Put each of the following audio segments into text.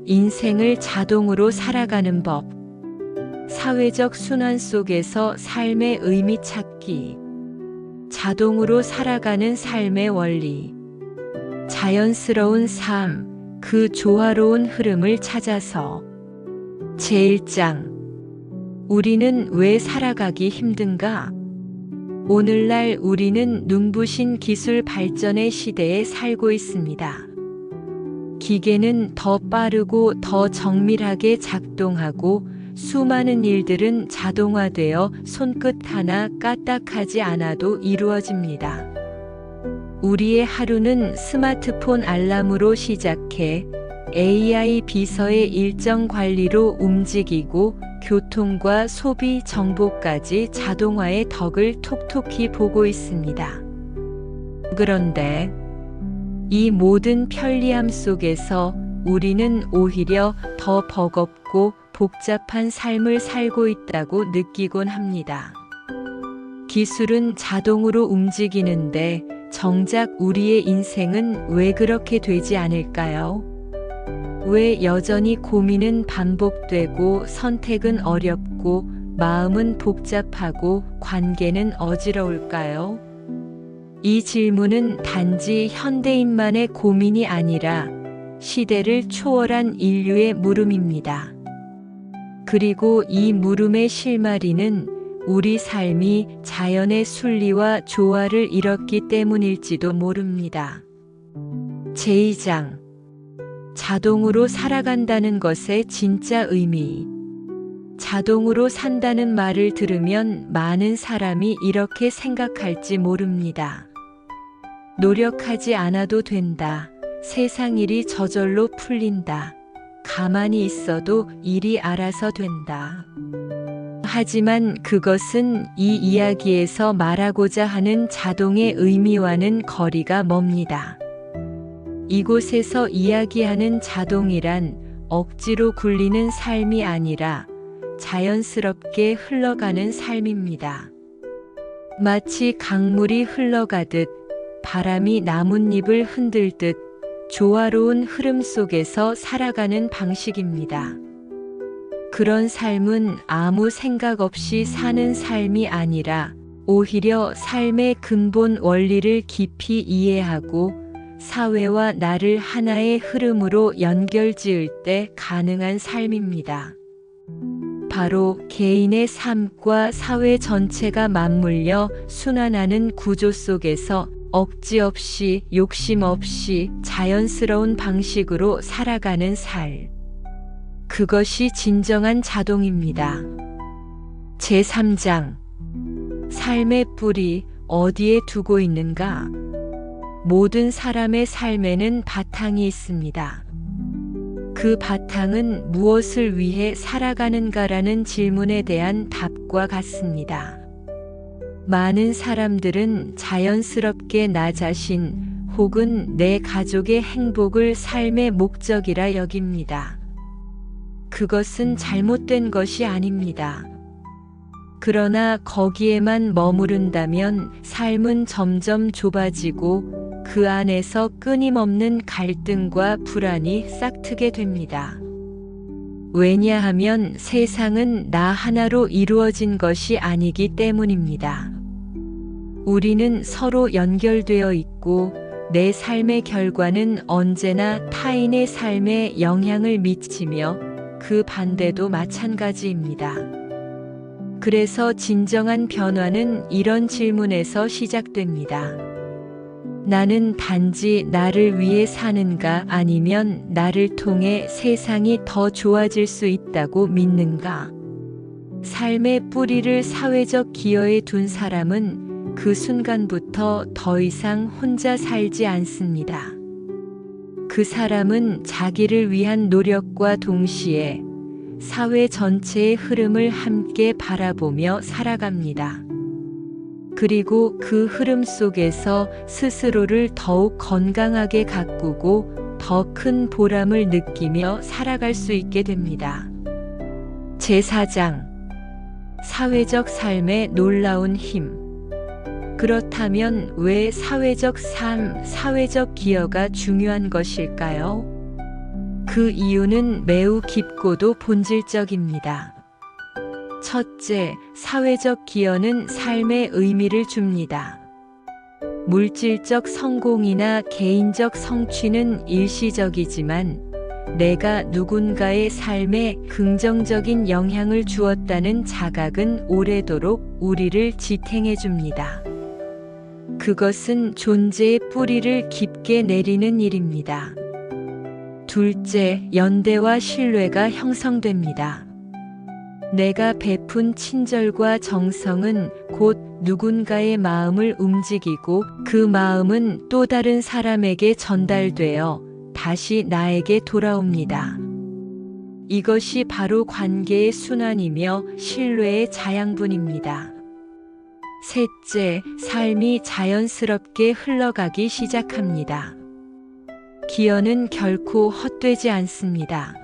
인생을 자동으로 살아가는 법. 사회적 순환 속에서 삶의 의미 찾기. 자동으로 살아가는 삶의 원리. 자연스러운 삶, 그 조화로운 흐름을 찾아서. 제1장. 우리는 왜 살아가기 힘든가? 오늘날 우리는 눈부신 기술 발전의 시대에 살고 있습니다. 기계는 더 빠르고 더 정밀하게 작동하고 수많은 일들은 자동화되어 손끝 하나 까딱하지 않아도 이루어집니다. 우리의 하루는 스마트폰 알람으로 시작해 AI 비서의 일정 관리로 움직이고 교통과 소비 정보까지 자동화의 덕을 톡톡히 보고 있습니다. 그런데 이 모든 편리함 속에서 우리는 오히려 더 버겁고 복잡한 삶을 살고 있다고 느끼곤 합니다. 기술은 자동으로 움직이는데 정작 우리의 인생은 왜 그렇게 되지 않을까요? 왜 여전히 고민은 반복되고 선택은 어렵고 마음은 복잡하고 관계는 어지러울까요? 이 질문은 단지 현대인만의 고민이 아니라 시대를 초월한 인류의 물음입니다. 그리고 이 물음의 실마리는 우리 삶이 자연의 순리와 조화를 잃었기 때문일지도 모릅니다. 제2장. 자동으로 살아간다는 것의 진짜 의미. 자동으로 산다는 말을 들으면 많은 사람이 이렇게 생각할지 모릅니다. 노력하지 않아도 된다. 세상 일이 저절로 풀린다. 가만히 있어도 일이 알아서 된다. 하지만 그것은 이 이야기에서 말하고자 하는 자동의 의미와는 거리가 멉니다. 이곳에서 이야기하는 자동이란 억지로 굴리는 삶이 아니라 자연스럽게 흘러가는 삶입니다. 마치 강물이 흘러가듯 바람이 나뭇잎을 흔들듯 조화로운 흐름 속에서 살아가는 방식입니다. 그런 삶은 아무 생각 없이 사는 삶이 아니라 오히려 삶의 근본 원리를 깊이 이해하고 사회와 나를 하나의 흐름으로 연결지을 때 가능한 삶입니다. 바로 개인의 삶과 사회 전체가 맞물려 순환하는 구조 속에서 억지 없이 욕심 없이 자연스러운 방식으로 살아가는 삶. 그것이 진정한 자동입니다. 제3장. 삶의 뿌리 어디에 두고 있는가? 모든 사람의 삶에는 바탕이 있습니다. 그 바탕은 무엇을 위해 살아가는가라는 질문에 대한 답과 같습니다. 많은 사람들은 자연스럽게 나 자신 혹은 내 가족의 행복을 삶의 목적이라 여깁니다. 그것은 잘못된 것이 아닙니다. 그러나 거기에만 머무른다면 삶은 점점 좁아지고 그 안에서 끊임없는 갈등과 불안이 싹트게 됩니다. 왜냐하면 세상은 나 하나로 이루어진 것이 아니기 때문입니다. 우리는 서로 연결되어 있고 내 삶의 결과는 언제나 타인의 삶에 영향을 미치며 그 반대도 마찬가지입니다. 그래서 진정한 변화는 이런 질문에서 시작됩니다. 나는 단지 나를 위해 사는가 아니면 나를 통해 세상이 더 좋아질 수 있다고 믿는가? 삶의 뿌리를 사회적 기여에 둔 사람은 그 순간부터 더 이상 혼자 살지 않습니다. 그 사람은 자기를 위한 노력과 동시에 사회 전체의 흐름을 함께 바라보며 살아갑니다. 그리고 그 흐름 속에서 스스로를 더욱 건강하게 가꾸고 더 큰 보람을 느끼며 살아갈 수 있게 됩니다. 제4장. 사회적 삶의 놀라운 힘. 그렇다면 왜 사회적 삶, 사회적 기여가 중요한 것일까요? 그 그 이유는 매우 깊고도 본질적입니다. 첫째, 사회적 기여는 삶에 의미를 줍니다. 물질적 성공이나 개인적 성취는 일시적이지만 내가 누군가의 삶에 긍정적인 영향을 주었다는 자각은 오래도록 우리를 지탱해 줍니다. 그것은 존재의 뿌리를 깊게 내리는 일입니다. 둘째, 연대와 신뢰가 형성됩니다. 내가 베푼 친절과 정성은 곧 누군가의 마음을 움직이고 그 마음은 또 다른 사람에게 전달되어 다시 나에게 돌아옵니다. 이것이 바로 관계의 순환이며 신뢰의 자양분입니다. 셋째, 삶이 자연스럽게 흘러가기 시작합니다. 기여는 결코 헛되지 않습니다.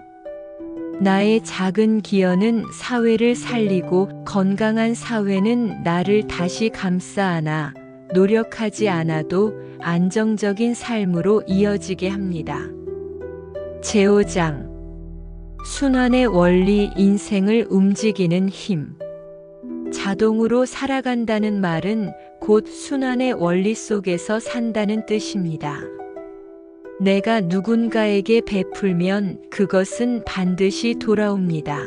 나의 작은 기여는 사회를 살리고 건강한 사회는 나를 다시 감싸 안아 노력하지 않아도 안정적인 삶으로 이어지게 합니다. 제5장 순환의 원리 인생을 움직이는 힘. 자동으로 살아간다는 말은 곧 순환의 원리 속에서 산다는 뜻입니다. 내가 누군가에게 베풀면 그것은 반드시 돌아옵니다.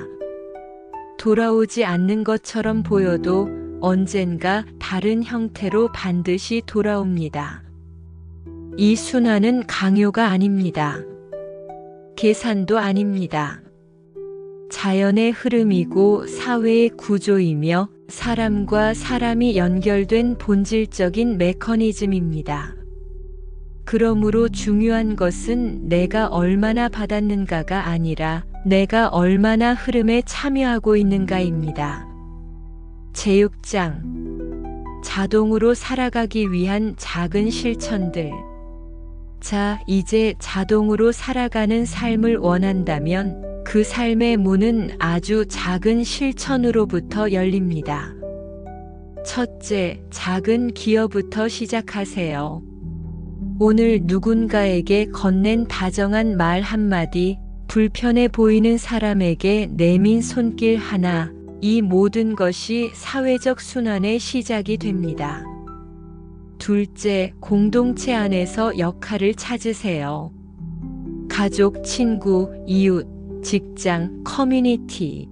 돌아오지 않는 것처럼 보여도 언젠가 다른 형태로 반드시 돌아옵니다. 이 순환은 강요가 아닙니다. 계산도 아닙니다. 자연의 흐름이고 사회의 구조이며 사람과 사람이 연결된 본질적인 메커니즘입니다. 그러므로 중요한 것은 내가 얼마나 받았는가가 아니라 내가 얼마나 흐름에 참여하고 있는가입니다. 제6장 자동으로 살아가기 위한 작은 실천들. 자, 이제 자동으로 살아가는 삶을 원한다면 그 삶의 문은 아주 작은 실천으로부터 열립니다. 첫째, 작은 기여부터 시작하세요. 오늘 누군가에게 건넨 다정한 말 한마디, 불편해 보이는 사람에게 내민 손길 하나, 이 모든 것이 사회적 순환의 시작이 됩니다. 둘째, 공동체 안에서 역할을 찾으세요. 가족, 친구, 이웃, 직장, 커뮤니티.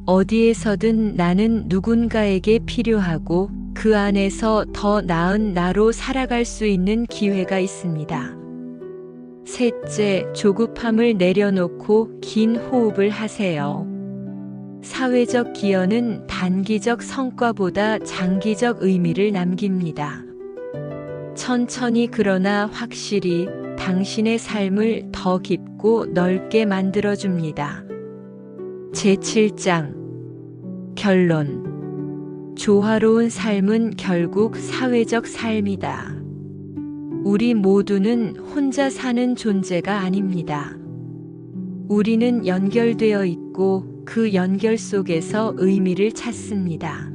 어디에서든 나는 누군가에게 필요하고 그 안에서 더 나은 나로 살아갈 수 있는 기회가 있습니다. 셋째, 조급함을 내려놓고 긴 호흡을 하세요. 사회적 기여는 단기적 성과보다 장기적 의미를 남깁니다. 천천히 그러나 확실히 당신의 삶을 더 깊고 넓게 만들어줍니다. 제7장 결론. 조화로운 삶은 결국 사회적 삶이다. 우리 모두는 혼자 사는 존재가 아닙니다. 우리는 연결되어 있고 그 연결 속에서 의미를 찾습니다.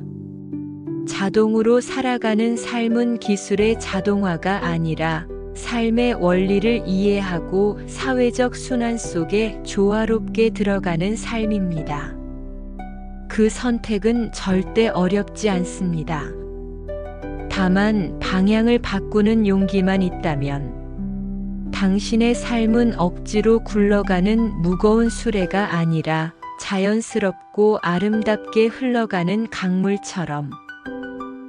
자동으로 살아가는 삶은 기술의 자동화가 아니라 삶의 원리를 이해하고 사회적 순환 속에 조화롭게 들어가는 삶입니다. 그 선택은 절대 어렵지 않습니다. 다만 방향을 바꾸는 용기만 있다면 당신의 삶은 억지로 굴러가는 무거운 수레가 아니라 자연스럽고 아름답게 흘러가는 강물처럼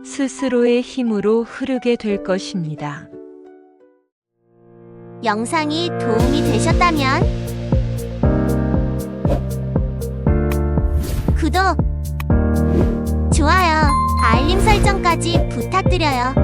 스스로의 힘으로 흐르게 될 것입니다. 영상이 도움이 되셨다면 구독, 좋아요, 알림 설정까지 부탁드려요.